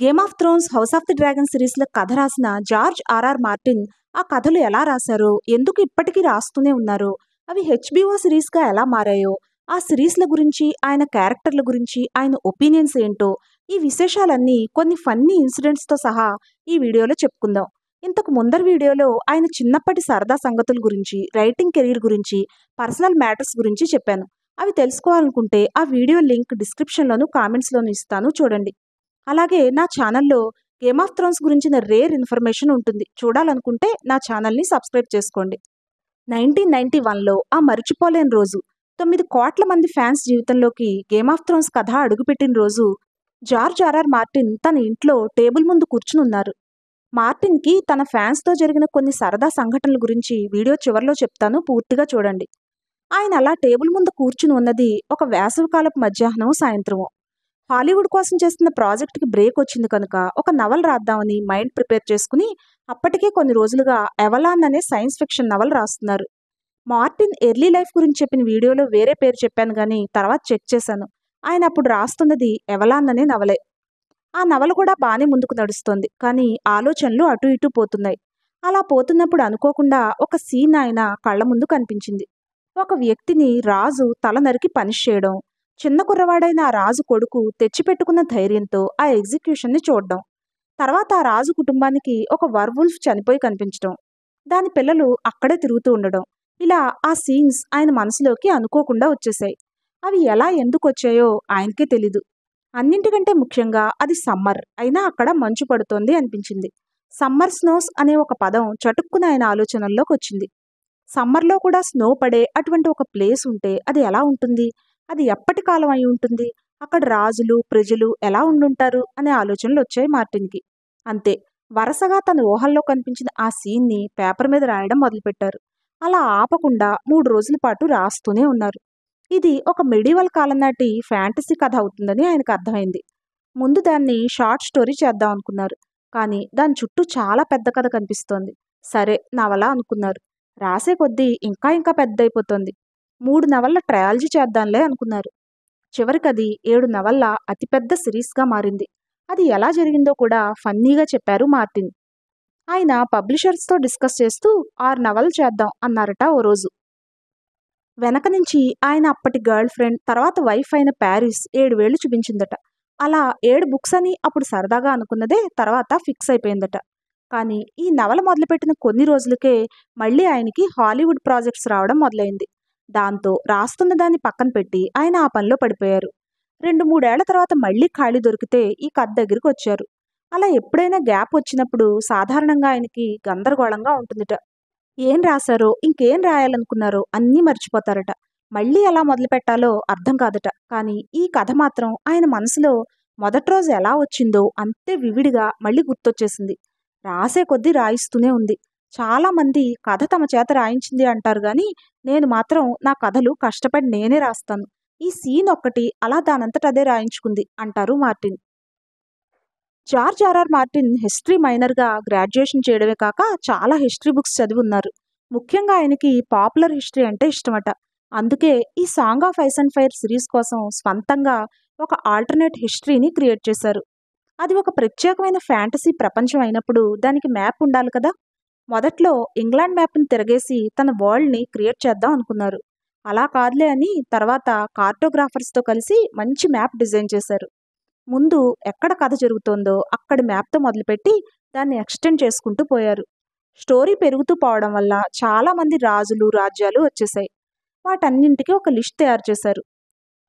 Game of Thrones, House of the Dragon సిరీస్ల కథ రాసిన జార్జ్ ఆర్ఆర్ మార్టిన్ ఆ కథలు ఎలా రాశారో, ఎందుకు ఇప్పటికీ రాస్తూనే ఉన్నారో, అవి హెచ్బిఓ సిరీస్గా ఎలా మారాయో, ఆ సిరీస్ల గురించి, ఆయన క్యారెక్టర్ల గురించి, ఆయన ఒపీనియన్స్ ఏంటో, ఈ విశేషాలన్నీ కొన్ని ఫన్నీ ఇన్సిడెంట్స్తో సహా ఈ వీడియోలో చెప్పుకుందాం. ఇంతకు ముందరి వీడియోలో ఆయన చిన్నప్పటి సరదా సంగతుల గురించి, రైటింగ్ కెరీర్ గురించి, పర్సనల్ మ్యాటర్స్ గురించి చెప్పాను. అవి తెలుసుకోవాలనుకుంటే ఆ వీడియో లింక్ డిస్క్రిప్షన్లోను, కామెంట్స్లోను ఇస్తాను, చూడండి. అలాగే నా ఛానల్లో గేమ్ ఆఫ్ థ్రోన్స్ గురించిన రేర్ ఇన్ఫర్మేషన్ ఉంటుంది. చూడాలనుకుంటే నా ఛానల్ని సబ్స్క్రైబ్ చేసుకోండి. 1991లో ఆ మరిచిపోలేని రోజు, 9 కోట్ల మంది ఫ్యాన్స్ జీవితంలోకి గేమ్ ఆఫ్ థ్రోన్స్ కథ అడుగుపెట్టిన రోజు, జార్జ్ ఆర్ఆర్ మార్టిన్ తన ఇంట్లో టేబుల్ ముందు కూర్చుని ఉన్నారు. మార్టిన్కి తన ఫ్యాన్స్తో జరిగిన కొన్ని సరదా సంఘటనల గురించి వీడియో చివరిలో చెప్తాను, పూర్తిగా చూడండి. ఆయన అలా టేబుల్ ముందు కూర్చుని ఉన్నది ఒక వేసవికాలపు మధ్యాహ్నం, సాయంత్రమో. హాలీవుడ్ కోసం చేస్తున్న ప్రాజెక్ట్కి బ్రేక్ వచ్చింది కనుక ఒక నవల రాద్దామని మైండ్ ప్రిపేర్ చేసుకుని అప్పటికే కొన్ని రోజులుగా ఎవలాన్ అనే సైన్స్ ఫిక్షన్ నవల రాస్తున్నారు. మార్టిన్ ఎర్లీ లైఫ్ గురించి చెప్పిన వీడియోలో వేరే పేరు చెప్పాను, కానీ తర్వాత చెక్ చేశాను. ఆయన అప్పుడు రాస్తున్నది ఎవలాన్ అనే నవలే. ఆ నవల కూడా బాగానే ముందుకు నడుస్తోంది, కానీ ఆలోచనలు అటు ఇటు పోతున్నాయి. అలా పోతున్నప్పుడు అనుకోకుండా ఒక సీన్ ఆయన కళ్ళ ముందు కనిపించింది. ఒక వ్యక్తిని రాజు తల నరికి పనిష్ చేయడం, చిన్న కుర్రవాడైన ఆ రాజు కొడుకు తెచ్చిపెట్టుకున్న ధైర్యంతో ఆ ఎగ్జిక్యూషన్ని చూడడం, తర్వాత ఆ రాజు కుటుంబానికి ఒక వర్వుల్ఫ్ చనిపోయి కనిపించడం, దాని పిల్లలు అక్కడే తిరుగుతూ ఉండడం, ఇలా ఆ సీన్స్ ఆయన మనసులోకి అనుకోకుండా వచ్చేసాయి. అవి ఎలా ఎందుకు వచ్చాయో ఆయనకే తెలీదు. అన్నింటికంటే ముఖ్యంగా అది సమ్మర్ అయినా అక్కడ మంచు పడుతోంది అనిపించింది. సమ్మర్ స్నోస్ అనే ఒక పదం చటుక్కున ఆయన ఆలోచనల్లోకి వచ్చింది. సమ్మర్లో కూడా స్నో పడే అటువంటి ఒక ప్లేస్ ఉంటే అది ఎలా ఉంటుంది, అది ఎప్పటి కాలం అయి ఉంటుంది, అక్కడ రాజులు ప్రజలు ఎలా ఉండుంటారు అనే ఆలోచనలు వచ్చాయి మార్టిన్కి. అంతే, వరుసగా తన ఊహల్లో కనిపించిన ఆ సీన్ని పేపర్ మీద రాయడం మొదలుపెట్టారు. అలా ఆపకుండా 3 రోజుల పాటు రాస్తూనే ఉన్నారు. ఇది ఒక మెడివల్ కాలం నాటి ఫ్యాంటసీ కథ అవుతుందని ఆయనకు అర్థమైంది. ముందు దాన్ని షార్ట్ స్టోరీ చేద్దాం అనుకున్నారు, కానీ దాని చుట్టూ చాలా పెద్ద కథ కనిపిస్తోంది. సరే, నవల అనుకున్నారు. రాసే కొద్దీ ఇంకా ఇంకా పెద్దయిపోతుంది. 3 నవళ్ల ట్రయాలజీ చేద్దాంలే అనుకున్నారు. చివరికి అది 7 నవళ్ల అతిపెద్ద సిరీస్గా మారింది. అది ఎలా జరిగిందో కూడా ఫన్నీగా చెప్పారు మార్టిన్. ఆయన పబ్లిషర్స్తో డిస్కస్ చేస్తూ 6 నవలు చేద్దాం అన్నారట ఓ రోజు. వెనక నుంచి ఆయన అప్పటి గర్ల్ ఫ్రెండ్, తర్వాత వైఫ్ అయిన ప్యారిస్ 7 వేళ్లు చూపించిందట. అలా 7 బుక్స్ అని అప్పుడు సరదాగా అనుకున్నదే తర్వాత ఫిక్స్ అయిపోయిందట. కానీ ఈ నవల మొదలుపెట్టిన కొన్ని రోజులకే మళ్ళీ ఆయనకి హాలీవుడ్ ప్రాజెక్ట్స్ రావడం మొదలైంది. దాంతో రాస్తున్న దాన్ని పక్కన పెట్టి ఆయన ఆ పనిలో పడిపోయారు. 2-3 ఏళ్ల తర్వాత మళ్ళీ ఖాళీ దొరికితే ఈ కథ దగ్గరికి వచ్చారు. అలా ఎప్పుడైనా గ్యాప్ వచ్చినప్పుడు సాధారణంగా ఆయనకి గందరగోళంగా ఉంటుందిట. ఏం రాశారో, ఇంకేం రాయాలనుకున్నారో అన్నీ మర్చిపోతారట. మళ్ళీ ఎలా మొదలు పెట్టాలో అర్థం కాదట. కానీ ఈ కథ మాత్రం ఆయన మనసులో మొదటి రోజు ఎలా వచ్చిందో అంతే వివిడిగా మళ్ళీ గుర్తొచ్చేసింది. రాసే కొద్దీ రాయిస్తూనే ఉంది. చాలామంది కథ తమ చేత రాయించింది అంటారు, కానీ నేను మాత్రం నా కథలు కష్టపడి నేనే రాస్తాను. ఈ సీన్ ఒక్కటి అలా దానంతట అదే రాయించుకుంది అంటారు Martin. George RR Martin history మైనర్గా గ్రాడ్యుయేషన్ చేయడమే కాక చాలా హిస్టరీ బుక్స్ చదివి ఉన్నారు. ముఖ్యంగా ఆయనకి పాపులర్ హిస్టరీ అంటే ఇష్టమట. అందుకే ఈ Song of Ice and fire series కోసం స్వంతంగా ఒక ఆల్టర్నేట్ హిస్టరీని క్రియేట్ చేశారు. అది ఒక ప్రత్యేకమైన ఫ్యాంటసీ ప్రపంచం అయినప్పుడు దానికి మ్యాప్ ఉండాలి కదా. మొదట్లో ఇంగ్లాండ్ మ్యాప్ని తిరగేసి తన వరల్డ్ని క్రియేట్ చేద్దాం అనుకున్నారు. అలా కాదులే అని తర్వాత కార్టోగ్రాఫర్స్తో కలిసి మంచి మ్యాప్ డిజైన్ చేశారు. ముందు ఎక్కడ కథ జరుగుతోందో అక్కడి మ్యాప్తో మొదలుపెట్టి దాన్ని ఎక్స్టెండ్ చేసుకుంటూ పోయారు. స్టోరీ పెరుగుతూ పోవడం వల్ల చాలామంది రాజులు రాజ్యాలు వచ్చేసాయి. వాటన్నింటికి ఒక లిస్ట్ తయారు చేశారు.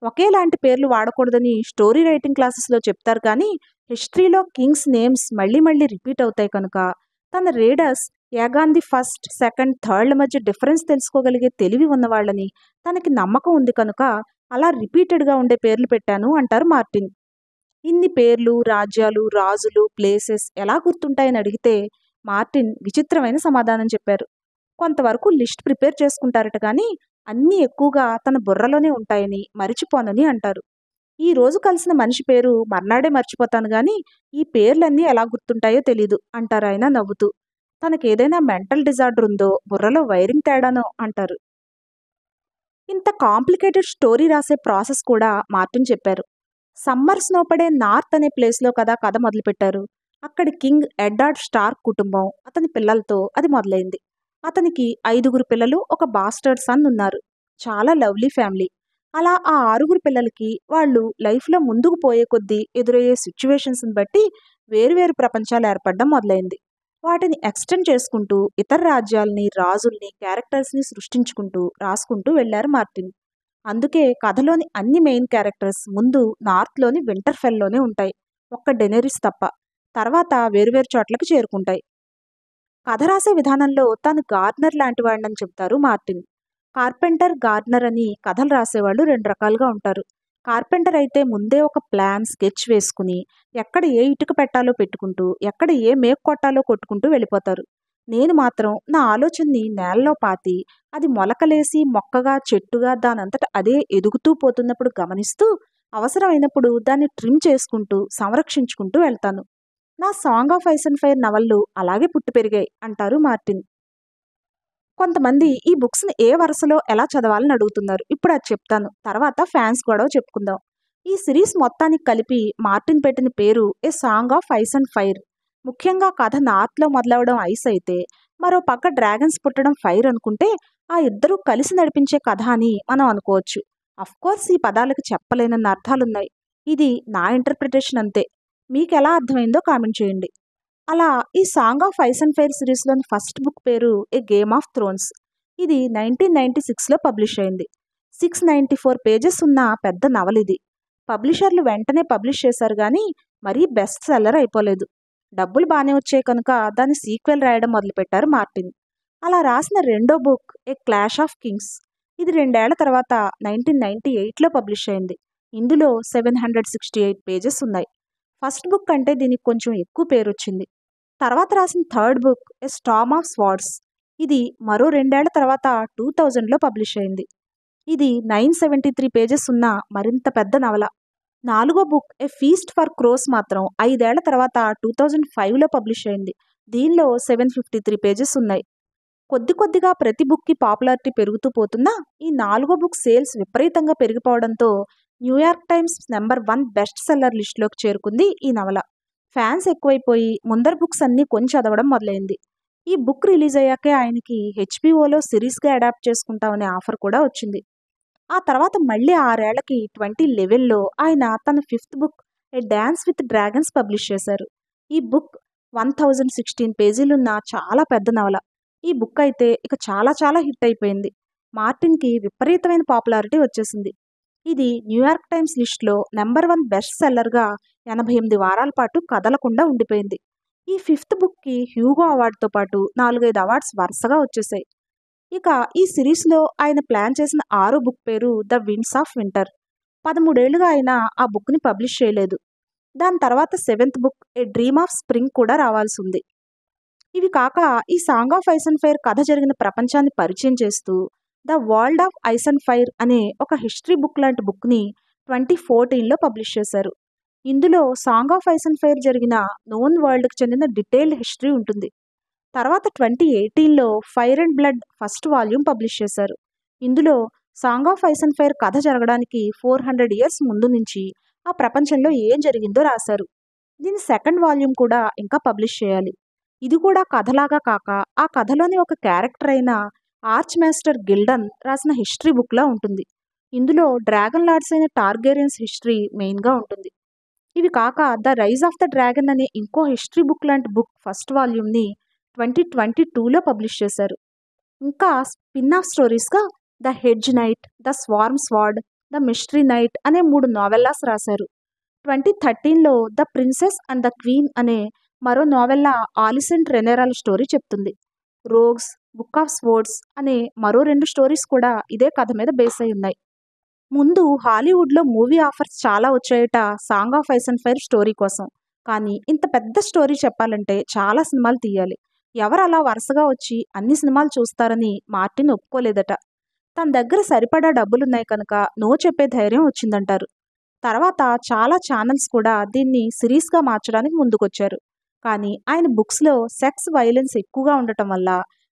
ఒకేలాంటి పేర్లు వాడకూడదని స్టోరీ రైటింగ్ క్లాసెస్లో చెప్తారు, కానీ హిస్టరీలో కింగ్స్ నేమ్స్ మళ్ళీ మళ్ళీ రిపీట్ అవుతాయి కనుక తన readers Aegon the first, second, థర్డ్ల మధ్య డిఫరెన్స్ తెలుసుకోగలిగే తెలివి ఉన్నవాళ్ళని తనకి నమ్మకం ఉంది కనుక అలా రిపీటెడ్గా ఉండే పేర్లు పెట్టాను అంటారు మార్టిన్. ఇన్ని పేర్లు, రాజ్యాలు, రాజులు, ప్లేసెస్ ఎలా గుర్తుంటాయని అడిగితే మార్టిన్ విచిత్రమైన సమాధానం చెప్పారు. కొంతవరకు లిస్ట్ ప్రిపేర్ చేసుకుంటారట, కానీ అన్నీ ఎక్కువగా తన బుర్రలోనే ఉంటాయని, మరిచిపోనని అంటారు. ఈ రోజు కలిసిన మనిషి పేరు మర్నాడే మర్చిపోతాను, కానీ ఈ పేర్లన్నీ ఎలా గుర్తుంటాయో తెలీదు అంటారు ఆయన నవ్వుతూ. తనకేదైనా మెంటల్ డిజార్డర్ ఉందో, బుర్రలో వైరింగ్ తేడానో అంటారు. ఇంత కాంప్లికేటెడ్ స్టోరీ రాసే ప్రాసెస్ కూడా మార్టిన్ చెప్పారు. సమ్మర్ స్నో పడే నార్త్ అనే ప్లేస్లో కదా కథ మొదలుపెట్టారు. అక్కడి కింగ్ ఎడ్వర్డ్ స్టార్క్ కుటుంబం, అతని పిల్లలతో అది మొదలైంది. అతనికి 5గురు పిల్లలు, ఒక బాస్టర్డ్ సన్ ఉన్నారు. చాలా లవ్లీ ఫ్యామిలీ. అలా ఆ 6గురు పిల్లలకి వాళ్ళు లైఫ్లో ముందుకు పోయే కొద్దీ ఎదురయ్యే సిచ్యువేషన్స్ని బట్టి వేరువేరు ప్రపంచాలు ఏర్పడడం మొదలైంది. వాటిని ఎక్స్టెండ్ చేసుకుంటూ ఇతర రాజ్యాల్ని, రాజుల్ని, క్యారెక్టర్స్ని సృష్టించుకుంటూ రాసుకుంటూ వెళ్లారు మార్టిన్. అందుకే కథలోని అన్ని మెయిన్ క్యారెక్టర్స్ ముందు నార్త్లోని వింటర్ఫెల్లోనే ఉంటాయి, ఒక్క డెనెరిస్ తప్ప. తర్వాత వేరువేరు చోట్లకి చేరుకుంటాయి. కథ రాసే విధానంలో తాను గార్డ్నర్ లాంటి వాడినని చెప్తారు మార్టిన్. కార్పెంటర్, గార్డ్నర్ అని కథలు రాసేవాళ్ళు రెండు రకాలుగా ఉంటారు. కార్పెంటర్ అయితే ముందే ఒక ప్లాన్, స్కెచ్ వేసుకుని ఎక్కడ ఏ ఇటుక పెట్టాలో పెట్టుకుంటూ, ఎక్కడ ఏ మేకు కొట్టాలో కొట్టుకుంటూ వెళ్ళిపోతారు. నేను మాత్రం నా ఆలోచనని నేలలో పాతి అది మొలకలేసి మొక్కగా, చెట్టుగా దానంతట అదే ఎదుగుతూ పోతున్నప్పుడు గమనిస్తూ, అవసరమైనప్పుడు దాన్ని ట్రిమ్ చేసుకుంటూ, సంరక్షించుకుంటూ వెళ్తాను. నా Song of Ice and Fire నవళ్ళు అలాగే పుట్టి పెరిగాయి అంటారు మార్టిన్. కొంతమంది ఈ బుక్స్ని ఏ వరుసలో ఎలా చదవాలని అడుగుతున్నారు. ఇప్పుడు అది చెప్తాను, తర్వాత ఫ్యాన్స్ గొడవ చెప్పుకుందాం. ఈ సిరీస్ మొత్తానికి కలిపి మార్టిన్ పెట్టిన పేరు A Song of Ice and Fire. ముఖ్యంగా కథ నార్త్లో మొదలవడం ఐస్ అయితే, మరో పక్క డ్రాగన్స్ పుట్టడం ఫైర్ అనుకుంటే, ఆ ఇద్దరూ కలిసి నడిపించే కథ అని మనం అనుకోవచ్చు. కోర్స్ ఈ పదాలకు చెప్పలేనన్న అర్థాలున్నాయి. ఇది నా ఇంటర్ప్రిటేషన్ అంతే. మీకు ఎలా అర్థమైందో కామెంట్ చేయండి. అలా ఈ Song of Ice and Fire సిరీస్లోని ఫస్ట్ బుక్ పేరు ఏ గేమ్ ఆఫ్ థ్రోన్స్. ఇది 1996లో పబ్లిష్ అయింది. 694 పేజెస్ ఉన్న పెద్ద నవల ఇది. పబ్లిషర్లు వెంటనే పబ్లిష్ చేశారు కానీ మరీ బెస్ట్ సెల్లర్ అయిపోలేదు. డబ్బులు బాగానే వచ్చాయి కనుక దాని సీక్వెల్ రాయడం మొదలుపెట్టారు మార్టిన్. అలా రాసిన రెండో book A clash of Kings. ఇది 2 ఏళ్ల తర్వాత 1998లో పబ్లిష్ అయింది. ఇందులో 768 పేజెస్ ఉన్నాయి. ఫస్ట్ బుక్ కంటే దీనికి కొంచెం ఎక్కువ పేరు వచ్చింది. తర్వాత రాసిన third book A Storm of swords. ఇది మరో 2 ఏళ్ల తర్వాత 2000లో పబ్లిష్ అయింది. ఇది 973 పేజెస్ ఉన్న మరింత పెద్ద నవల. నాలుగో book A feast for crores మాత్రం 5 ఏళ్ల తర్వాత 2005లో పబ్లిష్ అయింది. దీనిలో 753 పేజెస్ ఉన్నాయి. కొద్ది కొద్దిగా ప్రతి బుక్కి పాపులారిటీ పెరుగుతూ పోతున్నా ఈ నాలుగో బుక్ సేల్స్ విపరీతంగా పెరిగిపోవడంతో New York Times number 1 best seller లిస్టులోకి చేరుకుంది ఈ నవల. ఫ్యాన్స్ ఎక్కువైపోయి ముందర బుక్స్ అన్నీ కొని చదవడం మొదలైంది. ఈ బుక్ రిలీజ్ అయ్యాకే ఆయనకి హెచ్బిఓలో సిరీస్గా అడాప్ట్ చేసుకుంటామనే ఆఫర్ కూడా వచ్చింది. ఆ తర్వాత మళ్ళీ 6 ఏళ్లకి 2011లో ఆయన తన fifth book A dance with dragons publish చేశారు. ఈ బుక్ 1016 పేజీలున్న చాలా పెద్ద నవల. ఈ బుక్ అయితే ఇక చాలా చాలా హిట్ అయిపోయింది. మార్టిన్కి విపరీతమైన పాపులారిటీ వచ్చేసింది. ఇది న్యూయార్క్ టైమ్స్ లిస్టులో నెంబర్ 1 బెస్ట్ సెల్లర్గా 88 వారాల పాటు కదలకుండా ఉండిపోయింది. ఈ ఫిఫ్త్ బుక్కి హ్యూగో అవార్డుతో పాటు 4-5 అవార్డ్స్ వరుసగా వచ్చేసాయి. ఇక ఈ సిరీస్లో ఆయన ప్లాన్ చేసిన ఆరో బుక్ పేరు ద విండ్స్ ఆఫ్ వింటర్. 13 ఏళ్లుగా ఆయన ఆ బుక్ని పబ్లిష్ చేయలేదు. దాని తర్వాత seventh book A dream of spring కూడా రావాల్సి ఉంది. ఇవి కాక ఈ Song of Ice and Fire కథ జరిగిన ప్రపంచాన్ని పరిచయం చేస్తూ the world of Ice and fire అనే ఒక హిస్టరీ బుక్ లాంటి బుక్ని 2014లో పబ్లిష్ చేశారు. ఇందులో Song of Ice and Fire జరిగిన నోన్ వరల్డ్కి చెందిన డీటెయిల్డ్ హిస్టరీ ఉంటుంది. తర్వాత 2018లో Fire and Blood first volume publish చేశారు. ఇందులో Song of Ice and Fire కథ జరగడానికి 400 ఇయర్స్ ముందు నుంచి ఆ ప్రపంచంలో ఏం జరిగిందో రాశారు. దీని సెకండ్ వాల్యూమ్ కూడా ఇంకా పబ్లిష్ చేయాలి. ఇది కూడా కథలాగా కాక ఆ కథలోని ఒక క్యారెక్టర్ అయిన ఆర్చ్ మాస్టర్ గిల్డన్ రాసిన హిస్టరీ బుక్లా ఉంటుంది. ఇందులో డ్రాగన్ లార్డ్స్ అయిన టార్గేరియన్స్ హిస్టరీ మెయిన్గా ఉంటుంది. ఇవి కాక the Rise of the Dragon అనే ఇంకో హిస్టరీ బుక్ లాంటి బుక్ ఫస్ట్ వాల్యూమ్ని 2022లో పబ్లిష్ చేశారు. ఇంకా స్పిన్ ఆఫ్ స్టోరీస్గా the Hedge Knight, the Sworn Sword, the Mystery Knight అనే 3 నోవెల్లాస్ రాశారు. 2013లో the Princess and the Queen అనే మరో నోవెల్లా ఆలిసెంట్ రెనేరాల్ స్టోరీ చెప్తుంది. రోగ్స్, బుక్ ఆఫ్ స్వోర్డ్స్ అనే మరో 2 స్టోరీస్ కూడా ఇదే కథ మీద బేస్ అయి ఉన్నాయి. ముందు హాలీవుడ్లో మూవీ ఆఫర్స్ చాలా వచ్చాయట Song of Ice and Fire story కోసం. కానీ ఇంత పెద్ద స్టోరీ చెప్పాలంటే చాలా సినిమాలు తీయాలి. ఎవరు అలా వరుసగా వచ్చి అన్ని సినిమాలు చూస్తారని మార్టిన్ ఒప్పుకోలేదట. తన దగ్గర సరిపడా డబ్బులున్నాయి కనుక నో చెప్పే ధైర్యం వచ్చిందంటారు. తర్వాత చాలా ఛానల్స్ కూడా దీన్ని సిరీస్గా మార్చడానికి ముందుకొచ్చారు. కానీ ఆయన బుక్స్లో సెక్స్, వైలెన్స్ ఎక్కువగా ఉండటం వల్ల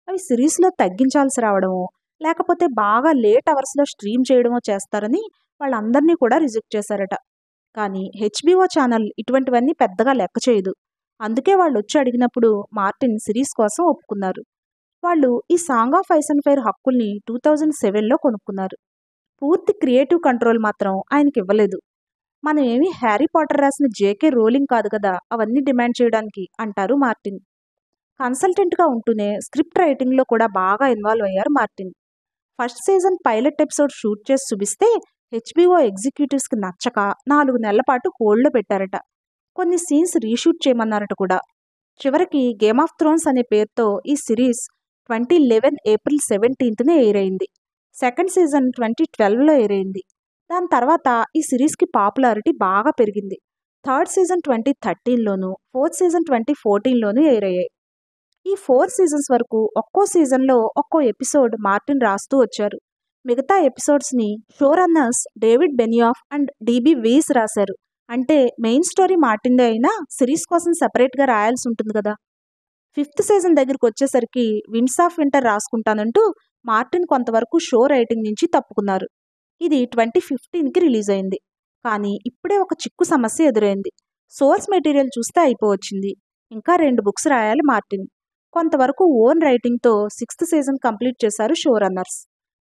అవి సిరీస్లో తగ్గించాల్సి రావడమో లేకపోతే బాగా లేట్ అవర్స్లో స్ట్రీమ్ చేయడమో చేస్తారని వాళ్ళందరినీ కూడా రిజెక్ట్ చేశారట. కానీ హెచ్బిఓ ఛానల్ ఇటువంటివన్నీ పెద్దగా లెక్క చేయదు. అందుకే వాళ్ళు వచ్చి అడిగినప్పుడు మార్టిన్ సిరీస్ కోసం ఒప్పుకున్నారు. వాళ్ళు ఈ Song of Ice and fire హక్కుల్ని 2007లో కొనుక్కున్నారు. పూర్తి క్రియేటివ్ కంట్రోల్ మాత్రం ఆయనకి ఇవ్వలేదు. మనం ఏమీ హ్యారీ పాటర్ రాసిన జేకే రోలింగ్ కాదు కదా అవన్నీ డిమాండ్ చేయడానికి అంటారు మార్టిన్. కన్సల్టెంట్గా ఉంటూనే స్క్రిప్ట్ రైటింగ్లో కూడా బాగా ఇన్వాల్వ్ అయ్యారు Martin. First season pilot episode shoot చేసి చూపిస్తే హెచ్బిఓ ఎగ్జిక్యూటివ్స్కి నచ్చక 4 నెలల పాటు హోల్డ్లో పెట్టారట. కొన్ని సీన్స్ రీషూట్ చేయమన్నారట కూడా. చివరికి గేమ్ ఆఫ్ థ్రోన్స్ అనే పేరుతో ఈ సిరీస్ 2011 ఏప్రిల్ 17న ఎయిర్ అయింది. సెకండ్ సీజన్ 2012లో ఎయిర్ అయింది. దాని తర్వాత ఈ సిరీస్కి పాపులారిటీ బాగా పెరిగింది. థర్డ్ సీజన్ 2013లోను, ఫోర్త్ సీజన్ 2014లోను ఎయిర్ అయ్యాయి. ఈ 4 సీజన్స్ వరకు ఒక్కో సీజన్లో ఒక్కో ఎపిసోడ్ మార్టిన్ రాస్తూ వచ్చారు. మిగతా ఎపిసోడ్స్ని show runners David Benioff and D B Weiss రాశారు. అంటే మెయిన్ స్టోరీ మార్టిన్దే అయినా సిరీస్ కోసం సెపరేట్గా రాయాల్సి ఉంటుంది కదా. ఫిఫ్త్ సీజన్ దగ్గరికి వచ్చేసరికి విండ్స్ ఆఫ్ వింటర్ రాసుకుంటానంటూ మార్టిన్ కొంతవరకు షో రైటింగ్ నుంచి తప్పుకున్నారు. ఇది 2015కి రిలీజ్ అయింది. కానీ ఇప్పుడే ఒక చిక్కు సమస్య ఎదురైంది. సోర్స్ మెటీరియల్ చూస్తే అయిపోవచ్చింది. ఇంకా 2 బుక్స్ రాయాలి మార్టిన్. కొంతవరకు ఓన్ రైటింగ్తో 6th సీజన్ కంప్లీట్ చేశారు షో రన్నర్స్.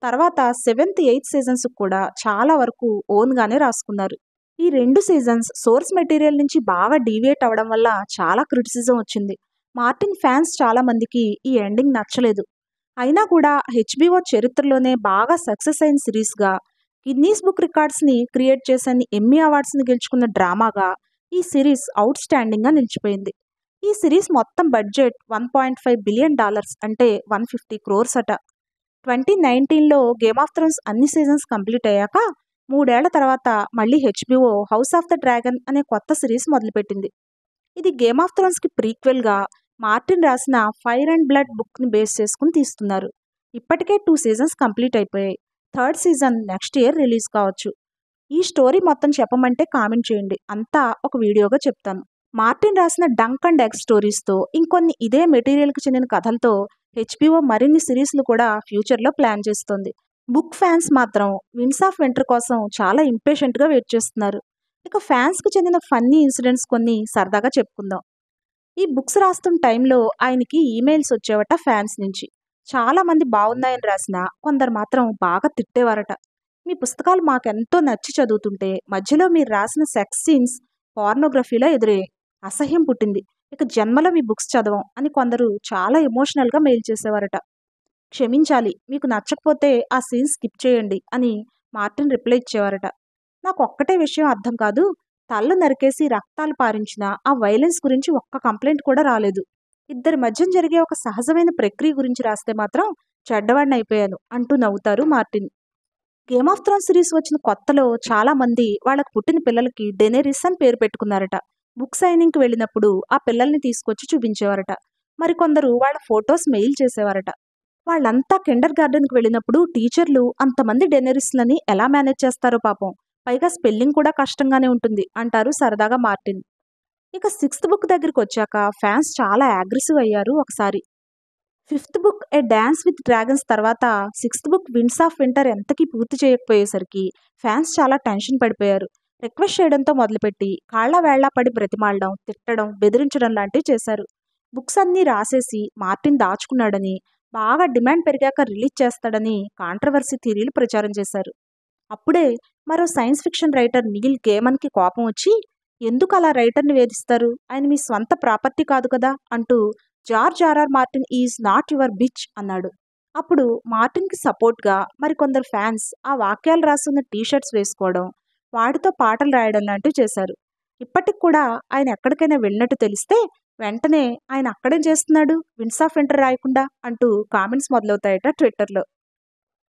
తర్వాత 7th, 8th సీజన్స్ కూడా చాలా వరకు ఓన్గానే రాసుకున్నారు. ఈ 2 సీజన్స్ సోర్స్ మెటీరియల్ నుంచి బాగా డీవియేట్ అవ్వడం వల్ల చాలా క్రిటిసిజం వచ్చింది. మార్టిన్ ఫ్యాన్స్ చాలా మందికి ఈ ఎండింగ్ నచ్చలేదు. అయినా కూడా హెచ్బిఓ చరిత్రలోనే బాగా సక్సెస్ అయిన సిరీస్గా, గిన్నీస్ బుక్ రికార్డ్స్ని క్రియేట్ చేసని ఎమ్మీ అవార్డ్స్ని గెలుచుకున్న డ్రామాగా ఈ సిరీస్ అవుట్ స్టాండింగ్గా నిలిచిపోయింది. ఈ సిరీస్ మొత్తం బడ్జెట్ $1.5 బిలియన్, అంటే 150 crores అట. 2019లో గేమ్ ఆఫ్ థ్రోన్స్ అన్ని సీజన్స్ కంప్లీట్ అయ్యాక 3 ఏళ్ల తర్వాత మళ్ళీ HBO house of the Dragon అనే కొత్త సిరీస్ మొదలుపెట్టింది. ఇది గేమ్ ఆఫ్ థ్రోన్స్కి ప్రీక్వెల్గా మార్టిన్ రాసిన ఫైర్ అండ్ బ్లడ్ బుక్ని బేస్ చేసుకుని తీస్తున్నారు. ఇప్పటికే 2 సీజన్స్ కంప్లీట్ అయిపోయాయి. Third season next year release కావచ్చు. ఈ స్టోరీ మొత్తం చెప్పమంటే కామెంట్ చేయండి, అంతా ఒక వీడియోగా చెప్తాను. మార్టిన్ రాసిన డంక్ అండ్ ఎగ్ స్టోరీస్తో ఇంకొన్ని ఇదే మెటీరియల్కి చెందిన కథలతో హెచ్బిఓ మరిన్ని సిరీస్లు కూడా ఫ్యూచర్లో ప్లాన్ చేస్తోంది. బుక్ ఫ్యాన్స్ మాత్రం విండ్స్ ఆఫ్ వింటర్ కోసం చాలా ఇంపేషెంట్గా వెయిట్ చేస్తున్నారు. ఇక ఫ్యాన్స్కి చెందిన ఫన్నీ ఇన్సిడెంట్స్ కొన్ని సరదాగా చెప్పుకుందాం. ఈ బుక్స్ రాస్తున్న టైంలో ఆయనకి ఈమెయిల్స్ వచ్చేవట ఫ్యాన్స్ నుంచి. చాలామంది బాగున్నాయని రాసినా కొందరు మాత్రం బాగా తిట్టేవారట. మీ పుస్తకాలు మాకెంతో నచ్చి చదువుతుంటే మధ్యలో మీరు రాసిన సెక్స్ సీన్స్ పార్నోగ్రఫీలో ఎదురయ్యాయి. అసహ్యం పుట్టింది. ఇక జన్మలో మీ బుక్స్ చదవం అని కొందరు చాలా ఎమోషనల్గా మెయిల్ చేసేవారట. క్షమించాలి, మీకు నచ్చకపోతే ఆ సీన్స్ స్కిప్ చేయండి అని మార్టిన్ రిప్లై ఇచ్చేవారట. నాకు ఒక్కటే విషయం అర్థం కాదు, తల్లు నరికేసి రక్తాలు పారించిన ఆ వైలెన్స్ గురించి ఒక్క కంప్లైంట్ కూడా రాలేదు. ఇద్దరి మధ్య జరిగే ఒక సహజమైన ప్రక్రియ గురించి రాస్తే మాత్రం చెడ్డవాడిని అయిపోయాను అంటూ నవ్వుతారు Martin. Game of Thrones series వచ్చిన కొత్తలో చాలా మంది వాళ్ళకు పుట్టిన పిల్లలకి డెనేరిస్ అని పేరు పెట్టుకున్నారట. బుక్ సైనింగ్కి వెళ్ళినప్పుడు ఆ పిల్లల్ని తీసుకొచ్చి చూపించేవారట. మరికొందరు వాళ్ళ ఫొటోస్ మెయిల్ చేసేవారట. వాళ్ళంతా కిండర్ గార్డెన్కి వెళ్ళినప్పుడు టీచర్లు అంతమంది డెనేరిస్లని ఎలా మేనేజ్ చేస్తారో పాపం, పైగా స్పెల్లింగ్ కూడా కష్టంగానే ఉంటుంది అంటారు సరదాగా మార్టిన్. ఇక 6th బుక్ దగ్గరికి వచ్చాక ఫ్యాన్స్ చాలా అగ్రెసివ్ అయ్యారు ఒకసారి. 5th book A dance with dragons తర్వాత 6th book winds of winter ఎంతకీ పూర్తి చేయకపోయేసరికి ఫ్యాన్స్ చాలా టెన్షన్ పడిపోయారు. రిక్వెస్ట్ చేయడంతో మొదలుపెట్టి కాళ్ల వేళ్ల పడి బ్రతిమాలడం, తిట్టడం, బెదిరించడం లాంటివి చేశారు. బుక్స్ అన్నీ రాసేసి మార్టిన్ దాచుకున్నాడని, బాగా డిమాండ్ పెరిగాక రిలీజ్ చేస్తాడని కాంట్రవర్సీ థియరీలు ప్రచారం చేశారు. అప్పుడే మరో సైన్స్ ఫిక్షన్ రైటర్ నీల్ గేమన్కి కోపం వచ్చి, ఎందుకు అలా రైటర్ని వేధిస్తారు, ఆయన మీ స్వంత ప్రాపర్టీ కాదు కదా అంటూ George RR Martin is not your bitch అన్నాడు. అప్పుడు మార్టిన్కి సపోర్ట్గా మరికొందరు ఫ్యాన్స్ ఆ వాక్యాలు రాసున్న టీషర్ట్స్ వేసుకోవడం, వాటితో పాటలు రాయడం లాంటివి చేశారు. ఇప్పటికి కూడా ఆయన ఎక్కడికైనా వెళ్ళినట్టు తెలిస్తే వెంటనే ఆయన అక్కడేం చేస్తున్నాడు, విండ్స్ ఆఫ్ వింటర్ రాయకుండా అంటూ కామెంట్స్ మొదలవుతాయట ట్విట్టర్లో.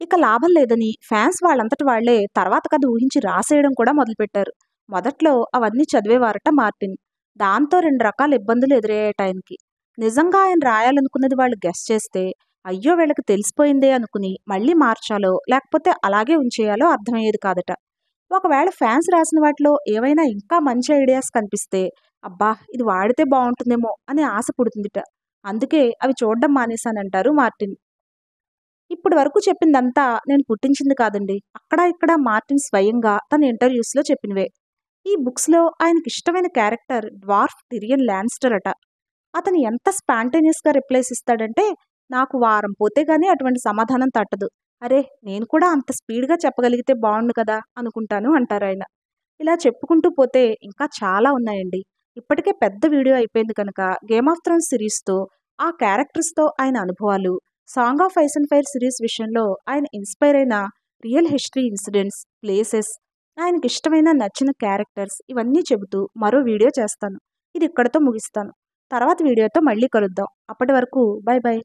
ఇక లాభం లేదని ఫ్యాన్స్ వాళ్ళంతటి వాళ్లే తర్వాత కథ ఊహించి రాసేయడం కూడా మొదలుపెట్టారు. మొదట్లో అవన్నీ చదివేవారట మార్టిన్. దాంతో 2 రకాల ఇబ్బందులు ఎదురయ్యాయట ఆయనకి. నిజంగా ఆయన రాయాలనుకున్నది వాళ్ళు గెస్ చేస్తే అయ్యో వీళ్ళకి తెలిసిపోయిందే అనుకుని మళ్ళీ మార్చాలో లేకపోతే అలాగే ఉంచేయాలో అర్థమయ్యేది కాదట. ఒకవేళ ఫ్యాన్స్ రాసిన వాటిలో ఏవైనా ఇంకా మంచి ఐడియాస్ కనిపిస్తే అబ్బా ఇది వాడితే బాగుంటుందేమో అని ఆశ పుడుతుందిట. అందుకే అవి చూడడం మానేశానంటారు మార్టిన్. ఇప్పటి వరకు చెప్పిందంతా నేను పుట్టించింది కాదండి, అక్కడ ఇక్కడ మార్టిన్ స్వయంగా తన ఇంటర్వ్యూస్లో చెప్పినవే. ఈ బుక్స్‌లో ఆయనకిష్టమైన క్యారెక్టర్ డ్వార్ఫ్ టిరియన్ లాన్స్టర్ అట. అతను ఎంత స్పాంటేనియస్‌గా రిప్లైస్ ఇస్తాడంటే, నాకు వారం పోతే గాని అటువంటి సమాధానం తట్టదు. అరే! నేను కూడా అంత స్పీడ్‌గా చెప్పగలిగితే బావుండు కదా! అనుకుంటాను అంటారాయన. ఇలా చెప్పుకుంటూ పోతే ఇంకా చాలా ఉన్నాయండి. ఇప్పటికే పెద్ద వీడియో అయిపోయింది కనుక 'గేమ్ ఆఫ్ థ్రోన్స్' సిరీస్‌తో, ఆ క్యారెక్టర్స్‌తో ఆయన అనుభవాలు, 'song of Ice and fire' series విషయంలో ఆయన ఇన్‌స్పైర్ అయిన రియల్ హిస్టరీ ఇన్సిడెంట్స్, ప్లేసెస్, ఆయనకిష్టమైన నచ్చిన క్యారెక్టర్స్ ఇవన్నీ చెబుతూ మరో వీడియో చేస్తాను. ఇది ఇక్కడితో ముగిస్తాను. తర్వాత వీడియోతో మళ్ళీ కలుద్దాం. అప్పటి వరకు బై బై.